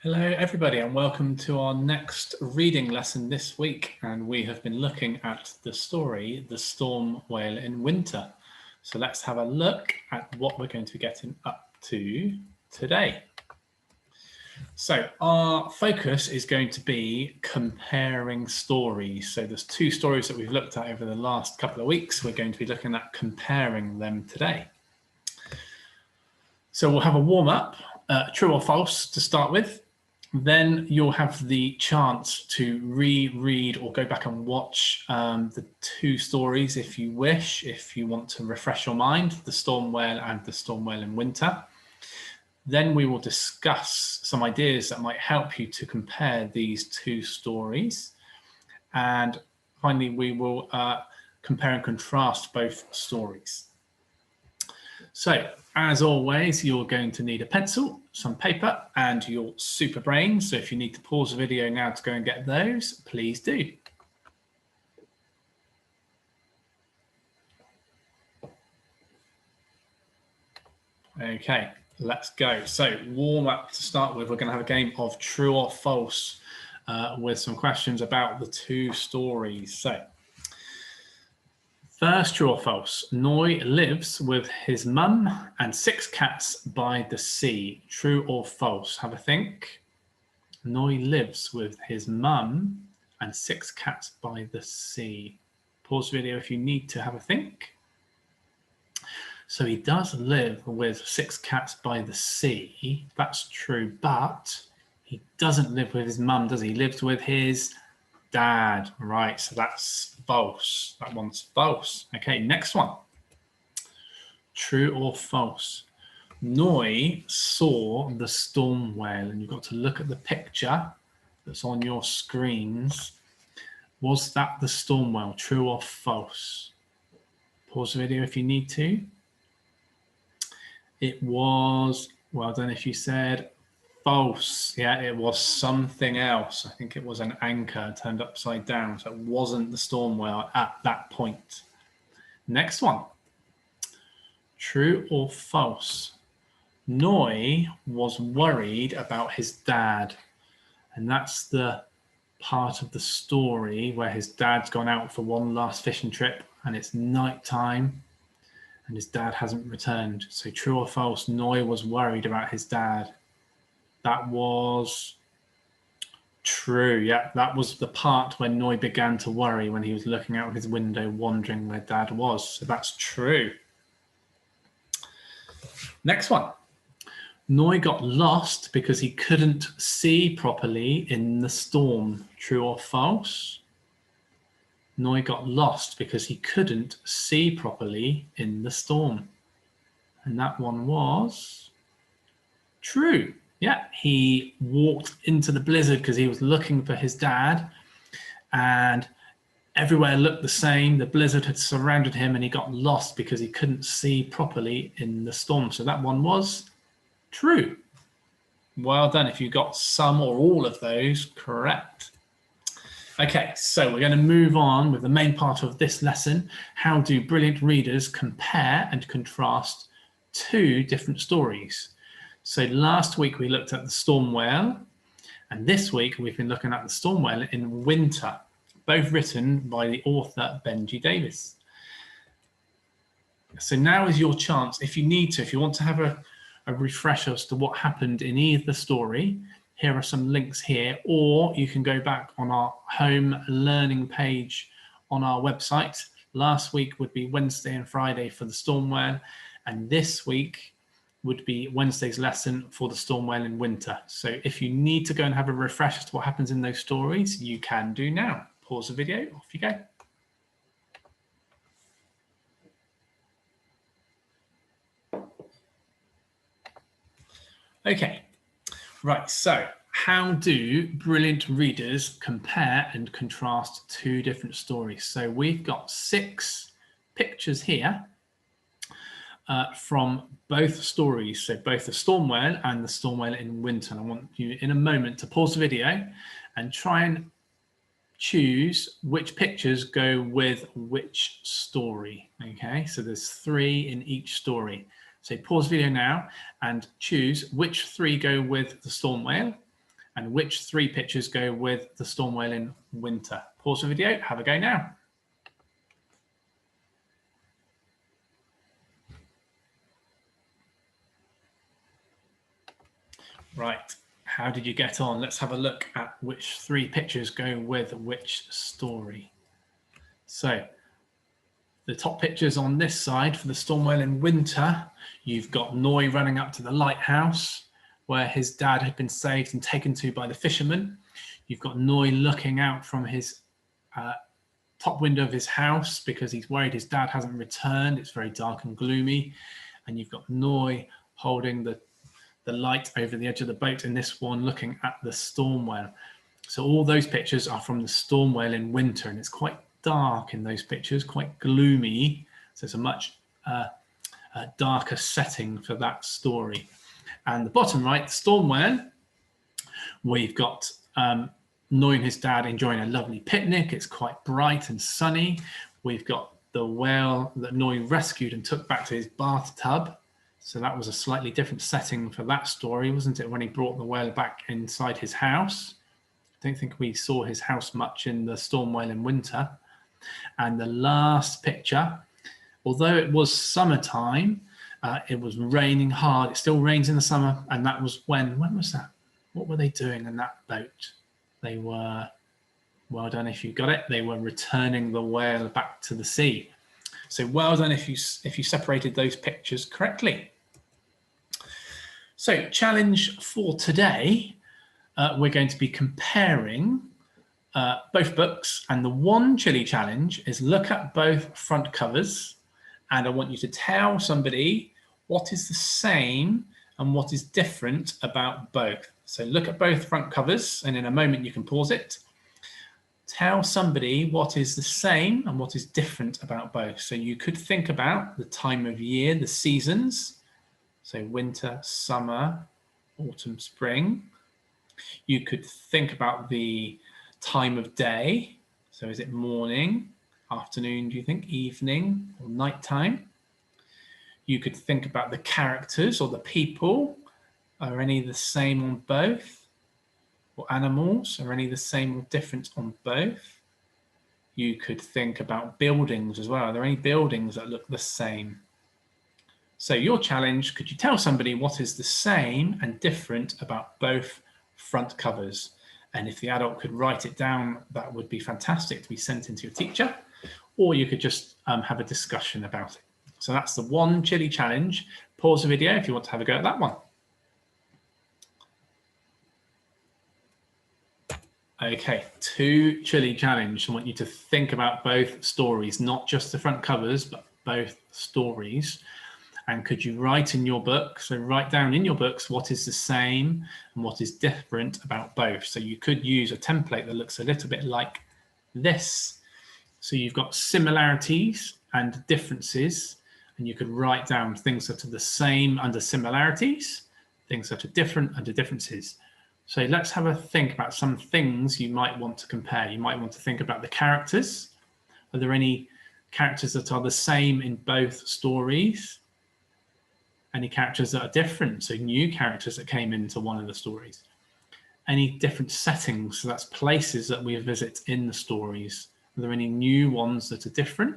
Hello everybody and welcome to our next reading lesson this week, and we have been looking at the story The Storm Whale in Winter. So let's have a look at what we're going to be getting up to today. So our focus is going to be comparing stories. So there's two stories that we've looked at over the last couple of weeks. We're going to be looking at comparing them today. So we'll have a warm-up, true or false to start with. Then you'll have the chance to reread or go back and watch the two stories if you wish, if you want to refresh your mind, The Storm Whale and The Storm Whale in Winter. Then we will discuss some ideas that might help you to compare these two stories. And finally, we will compare and contrast both stories. So, as always, you're going to need a pencil, some paper, and your super brain. So if you need to pause the video now to go and get those, please do. Okay, let's go. So warm up to start with. We're going to have a game of true or false with some questions about the two stories. So first, true or false? Noi lives with his mum and 6 cats by the sea. True or false? Have a think. Noi lives with his mum and 6 cats by the sea. Pause the video if you need to have a think. So he does live with 6 cats by the sea. That's true, but he doesn't live with his mum, does he? He lives with his dad. Right, so that's false. That one's false. Okay, next one. True or false? Noi saw the storm whale, and you've got to look at the picture that's on your screens. Was that the storm whale? True or false? Pause the video if you need to. It was, well done if you said false. Yeah, it was something else. I think it was an anchor turned upside down. So it wasn't the storm whale at that point. Next one. True or false? Noi was worried about his dad. And that's the part of the story where his dad's gone out for one last fishing trip and it's night time and his dad hasn't returned. So true or false, Noi was worried about his dad. That was true. Yeah, that was the part when Noi began to worry, when he was looking out his window, wondering where dad was. So that's true. Next one. Noi got lost because he couldn't see properly in the storm. True or false? Noi got lost because he couldn't see properly in the storm. And that one was true. Yeah, he walked into the blizzard because he was looking for his dad, and everywhere looked the same. The blizzard had surrounded him and he got lost because he couldn't see properly in the storm. So that one was true. Well done if you got some or all of those correct. Okay, so we're going to move on with the main part of this lesson. How do brilliant readers compare and contrast two different stories? So last week we looked at the storm whale, and this week we've been looking at the storm whale in winter, both written by the author Benji Davis. So now is your chance, if you need to, if you want to have a refresher as to what happened in either story. Here are some links here, or you can go back on our home learning page on our website. Last week would be Wednesday and Friday for the storm whale, and this week would be Wednesday's lesson for the storm whale in winter. So if you need to go and have a refresh as to what happens in those stories, you can do now. Pause the video, off you go. Okay. Right, so how do brilliant readers compare and contrast two different stories? So we've got 6 pictures here from both stories, so both the storm whale and the storm whale in winter. And I want you in a moment to pause the video and try and choose which pictures go with which story. Okay, so there's 3 in each story. So pause video now and choose which 3 go with the storm whale And which 3 pictures go with the storm whale in winter? Pause the video, have a go now. Right, how did you get on? Let's have a look at which 3 pictures go with which story. So the top pictures on this side for the storm whale in winter, you've got Noi running up to the lighthouse where his dad had been saved and taken to by the fishermen. You've got Noi looking out from his top window of his house because he's worried his dad hasn't returned. It's very dark and gloomy. And you've got Noi holding the light over the edge of the boat in this one, looking at the storm whale. So all those pictures are from the storm whale in winter, and it's quite dark in those pictures, quite gloomy. So it's a much darker setting for that story. And the bottom right, the storm whale, we've got Noi and his dad enjoying a lovely picnic. It's quite bright and sunny. We've got the whale that Noi rescued and took back to his bathtub. So that was a slightly different setting for that story, wasn't it, when he brought the whale back inside his house? I don't think we saw his house much in the storm whale in winter. And the last picture, although it was summertime, it was raining hard. It still rains in the summer. And that was when was that? What were they doing in that boat? They were, well done if you got it, they were returning the whale back to the sea. So well done if you separated those pictures correctly. So challenge for today, we're going to be comparing both books, and the one chili challenge is look at both front covers, and I want you to tell somebody what is the same and what is different about both. So look at both front covers, and in a moment you can pause it. Tell somebody what is the same and what is different about both. So you could think about the time of year, the seasons. So winter, summer, autumn, spring. You could think about the time of day. So is it morning, afternoon, do you think, evening, or nighttime? You could think about the characters or the people. Are any the same on both? Or animals, are any the same or different on both? You could think about buildings as well. Are there any buildings that look the same? So your challenge, could you tell somebody what is the same and different about both front covers? And if the adult could write it down, that would be fantastic to be sent into your teacher, or you could just have a discussion about it. So that's the one chili challenge. Pause the video if you want to have a go at that one. Okay, 2 chili challenge. I want you to think about both stories, not just the front covers, but both stories. And could you write in your book, so write down in your books what is the same and what is different about both. So you could use a template that looks a little bit like this. So you've got similarities and differences, and you could write down things that are the same under similarities, things that are different under differences. So let's have a think about some things you might want to compare. You might want to think about the characters. Are there any characters that are the same in both stories? Any characters that are different, so new characters that came into one of the stories? Any different settings, so that's places that we visit in the stories. Are there any new ones that are different?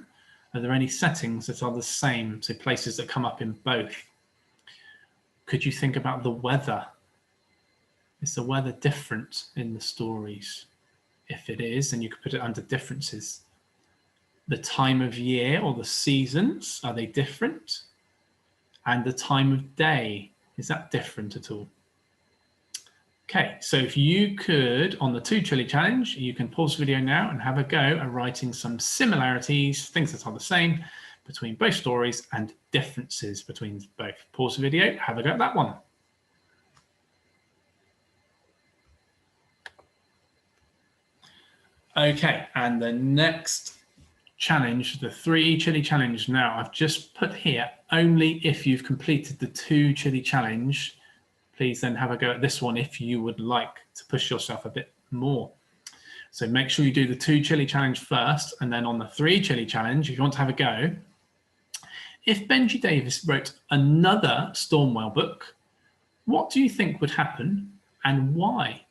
Are there any settings that are the same, so places that come up in both? Could you think about the weather? Is the weather different in the stories? If it is, then you could put it under differences. The time of year or the seasons, are they different? And the time of day, is that different at all? Okay, so if you could, on the 2 chili challenge, you can pause the video now and have a go at writing some similarities, things that are the same between both stories, and differences between both. Pause the video, have a go at that one. Okay, and the next challenge, the 3 chili challenge. Now I've just put here only if you've completed the 2 chili challenge. Please then have a go at this one if you would like to push yourself a bit more. So make sure you do the 2 chili challenge first, and then on the 3 chili challenge, if you want to have a go, if Benji Davis wrote another storm whale book, what do you think would happen and why?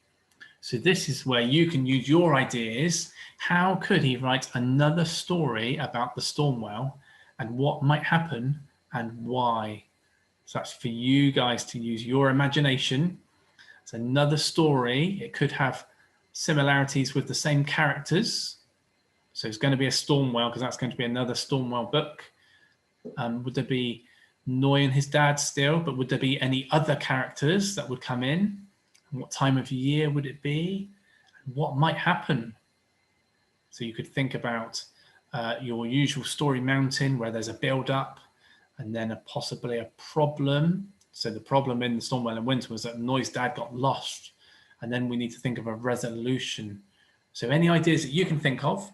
So this is where you can use your ideas. How could he write another story about the storm whale and what might happen and why? So that's for you guys to use your imagination. It's another story. It could have similarities with the same characters. So it's going to be a storm whale because that's going to be another storm whale book. Would there be Noi and his dad still, but would there be any other characters that would come in? And what time of year would it be? And what might happen? So you could think about your usual story mountain where there's a build-up and then possibly a problem. So the problem in the Storm Whale in Winter was that Noi's dad got lost, and then we need to think of a resolution. So any ideas that you can think of,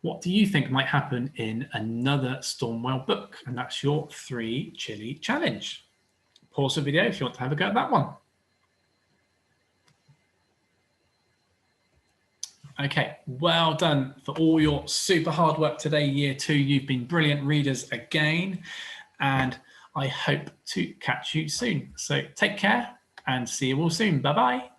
what do you think might happen in another Storm Whale book? And that's your 3 chili challenge. Pause the video if you want to have a go at that one. Okay, well done for all your super hard work today, Year 2. You've been brilliant readers again, and I hope to catch you soon. So take care and see you all soon. Bye-bye.